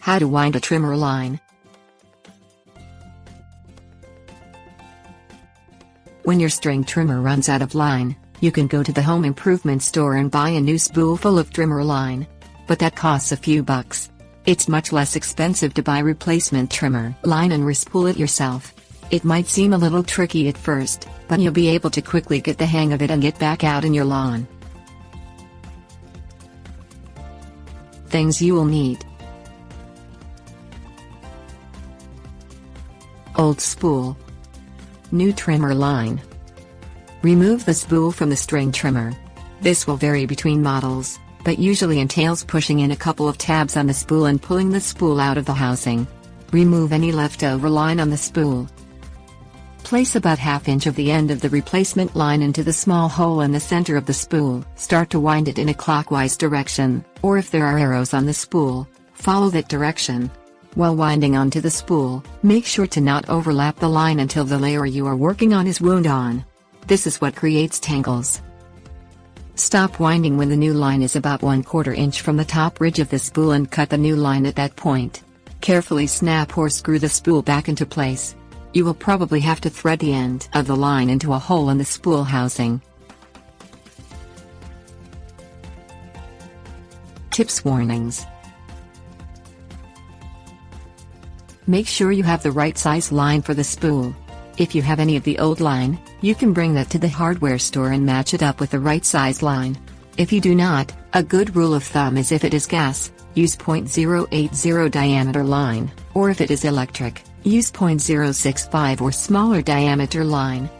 How to wind a trimmer line. When your string trimmer runs out of line, you can go to the home improvement store and buy a new spool full of trimmer line. But that costs a few bucks. It's much less expensive to buy replacement trimmer line and respool it yourself. It might seem a little tricky at first, but you'll be able to quickly get the hang of it and get back out in your lawn. Things you will need: old spool, new trimmer line. Remove the spool from the string trimmer. This will vary between models, but usually entails pushing in a couple of tabs on the spool and pulling the spool out of the housing. Remove any leftover line on the spool. Place about ½ inch of the end of the replacement line into the small hole in the center of the spool. Start to wind it in a clockwise direction, or if there are arrows on the spool, follow that direction. While winding onto the spool, make sure to not overlap the line until the layer you are working on is wound on. This is what creates tangles. Stop winding when the new line is about 1/4 inch from the top ridge of the spool and cut the new line at that point. Carefully snap or screw the spool back into place. You will probably have to thread the end of the line into a hole in the spool housing. Tips warnings. Make sure you have the right size line for the spool. If you have any of the old line, you can bring that to the hardware store and match it up with the right size line. If you do not, a good rule of thumb is if it is gas, use .080 diameter line, or if it is electric, use .065 or smaller diameter line.